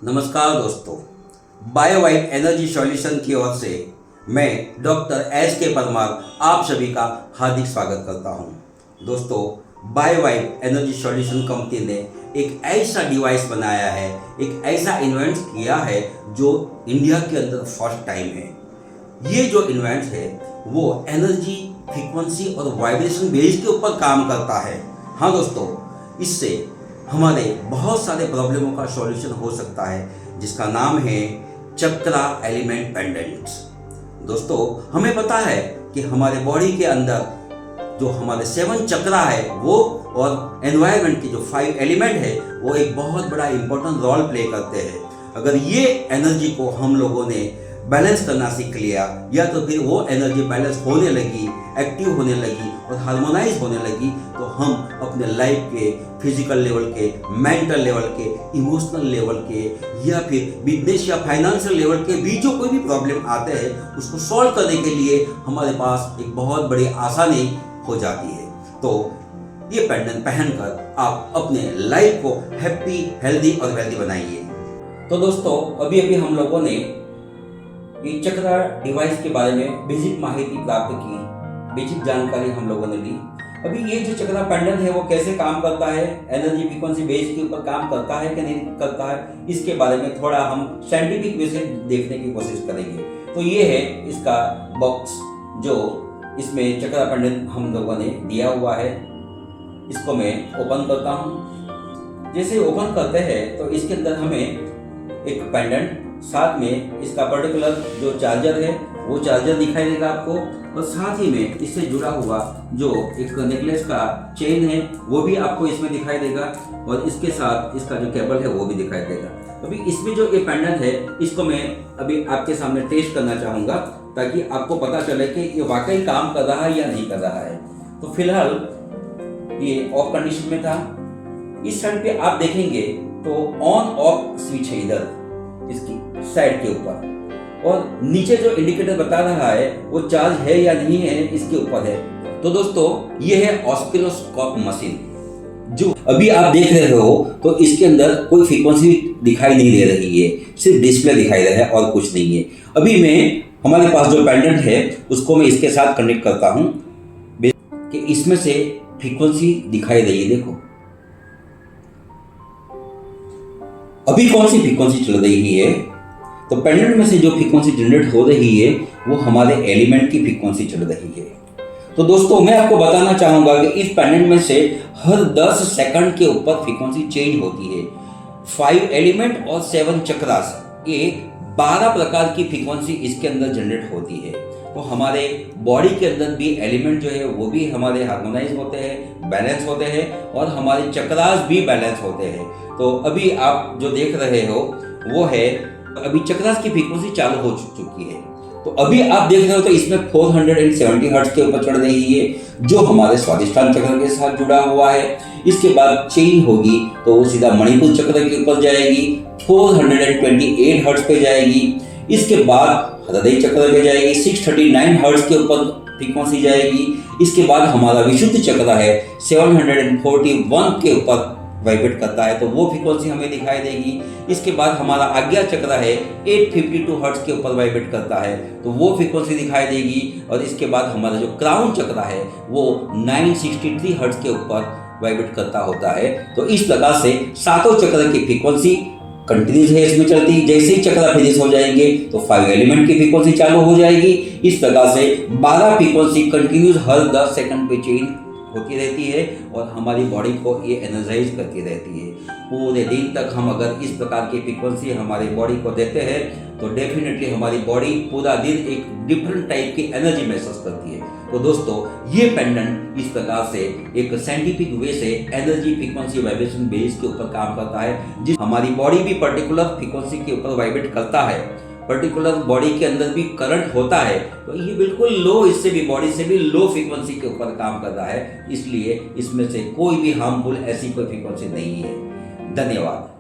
नमस्कार दोस्तों, bio vibe energy solution की ओर से मैं डॉक्टर एस के परमार आप सभी का हार्दिक स्वागत करता हूं। दोस्तों, bio vibe energy solution company ने एक ऐसा डिवाइस बनाया है, एक ऐसा इन्वेंट किया है जो इंडिया के अंदर फर्स्ट टाइम है। ये जो इन्वेंट है वो एनर्जी फ्रीक्वेंसी और वाइब्रेशन बेस के ऊपर काम करता है। हाँ दोस्तों, इससे हमारे बहुत सारे प्रॉब्लमों का सॉल्यूशन हो सकता है, जिसका नाम है चक्रा एलिमेंट पेंडेंट। दोस्तों, हमें पता है कि हमारे बॉडी के अंदर जो हमारे 7 चक्रा है वो और एनवायरनमेंट के जो 5 एलिमेंट है वो एक बहुत बड़ा इंपॉर्टेंट रोल प्ले करते हैं। अगर ये एनर्जी को हम लोगों ने बैलेंस करना सीख लिया या तो फिर वो एनर्जी बैलेंस होने लगी, एक्टिव होने लगी और हार्मोनाइज होने लगी, तो हम अपने लाइफ के फिजिकल लेवल के, मेंटल लेवल के, इमोशनल लेवल के या फिर बिजनेस या फाइनेंशियल लेवल के भी जो कोई भी प्रॉब्लम आते हैं उसको सॉल्व करने के लिए हमारे पास एक बहुत बड़ी आसानी हो जाती है। तो ये पेंडेंट पहनकर आप अपने लाइफ को हैप्पी, हेल्दी और वेल्दी बनाइए। तो दोस्तों, अभी हम लोगों ने ये चक्रा डिवाइस के बारे में बेसिक माहिती प्राप्त की, बेसिक जानकारी हम लोगों ने ली। अभी ये जो चक्रा पेंडेंट है वो कैसे काम करता है, एनर्जी फ्रीक्वेंसी बेस के ऊपर काम करता है कि नहीं करता है, इसके बारे में थोड़ा हम साइंटिफिक वे से देखने की कोशिश करेंगे। तो ये है इसका बॉक्स, जो इसमें चक्रा पेंडेंट हम लोगों ने दिया हुआ है। इसको मैं ओपन करता हूँ। जैसे ओपन करते हैं तो इसके अंदर हमें एक पेंडेंट, साथ में इसका पर्टिकुलर जो चार्जर है वो चार्जर दिखाई देगा आपको, और साथ ही में इससे जुड़ा हुआ जो एक नेकलेस का चेन है वो भी आपको इसमें दिखाई देगा, और इसके साथ इसका जो केबल है वो भी दिखाई देगा। अभी इसमें जो ये पेंडेंट है इसको मैं अभी आपके सामने टेस्ट करना चाहूँगा, ताकि आपको पता चले कि ये वाकई काम कर रहा है या नहीं कर रहा है। तो फिलहाल ये ऑफ कंडीशन में था। इस साइड पे आप देखेंगे तो ऑन ऑफ स्विच है इधर इसकी साइड के ऊपर, और नीचे जो इंडिकेटर बता रहा है वो चार्ज है या नहीं है इसके ऊपर है। तो दोस्तों, ये है ऑसिलोस्कोप मशीन, जो अभी आप देख रहे हो। तो इसके अंदर कोई फ्रीक्वेंसी दिखाई नहीं दे रही है, सिर्फ डिस्प्ले दिखाई दे रहा है और कुछ नहीं है। अभी मैं हमारे पास जो पेंडेंट है उसको मैं इसके साथ कनेक्ट करता हूँ कि इसमें से फ्रीक्वेंसी दिखाई दे रही है। देखो अभी कौन सी फ्रीक्वेंसी चल रही है, तो पेंडेंट में से जो फ्रीक्वेंसी जनरेट हो रही है वो हमारे एलिमेंट की फ्रीक्वेंसी चल रही है। तो दोस्तों, मैं आपको बताना चाहूंगा कि इस पेंडेंट में से हर 10 सेकंड के ऊपर फ्रीक्वेंसी चेंज होती है। 5 एलिमेंट और 7 चक्रास, ये 12 प्रकार की फ्रीक्वेंसी इसके अंदर जनरेट होती है। तो हमारे बॉडी के अंदर भी एलिमेंट जो है वो भी हमारे हार्मोनाइज होते हैं, बैलेंस होते हैं, और हमारे चक्रास भी बैलेंस होते हैं। तो अभी आप जो देख रहे हो वो है, अभी चक्रास की फ्रीक्वेंसी चालू हो चुकी है। तो अभी आप देख रहे हो तो इसमें 470 हर्ट्ज के ऊपर चढ़ रही है, जो हमारे स्वादिष्टान चक्र के साथ जुड़ा हुआ है। इसके बाद चेंज होगी तो वो सीधा मणिपुर चक्र के ऊपर जाएगी, 428 हर्ट्ज पे जाएगी। इसके बाद हृदय चक्र पे जाएगी, 639 हर्ट्ज के ऊपर फ्रीक्वेंसी जाएगी। इसके बाद हमारा विशुद्ध चक्र है 741 के ऊपर वाइब्रेट करता है, तो वो फ्रीक्वेंसी हमें दिखाई देगी। इसके बाद हमारा आज्ञा चक्र है 852 हर्ट्ज के ऊपर वाइब्रेट करता है, तो वो फ्रीक्वेंसी दिखाई देगी। और इसके बाद हमारा जो क्राउन चक्र है वो 963 हर्ट्ज के ऊपर वाइब्रेट करता होता है। तो इस प्रकार से सातों चक्र की फ्रीक्वेंसी कंटिन्यूस है इसमें चलती। जैसे ही चक्र फिनिश हो जाएंगे तो 5 एलिमेंट की फ्रीक्वेंसी चालू हो जाएगी। इस प्रकार से 12 फ्रीक्वेंसी कंटिन्यूस हर 10 सेकंड पे चेंज होती रहती है, और हमारी बॉडी को ये एनर्जाइज करती रहती है। पूरे दिन तक हम अगर इस प्रकार की फ्रीक्वेंसी हमारी बॉडी को देते हैं तो डेफिनेटली हमारी बॉडी पूरा दिन एक डिफरेंट टाइप की एनर्जी महसूस करती है। तो दोस्तों, ये पेंडेंट इस प्रकार से एक साइंटिफिक वे से एनर्जी फ्रीक्वेंसी वाइब्रेशन बेस के ऊपर काम करता है, जिस हमारी बॉडी भी पर्टिकुलर फ्रीक्वेंसी के ऊपर वाइब्रेट करता है, पर्टिकुलर बॉडी के अंदर भी करंट होता है। तो ये बिल्कुल लो, इससे भी बॉडी से भी लो फ्रीक्वेंसी के ऊपर काम कर रहा है, इसलिए इसमें से कोई भी हार्मफुल ऐसी कोई फ्रीक्वेंसी नहीं है। धन्यवाद।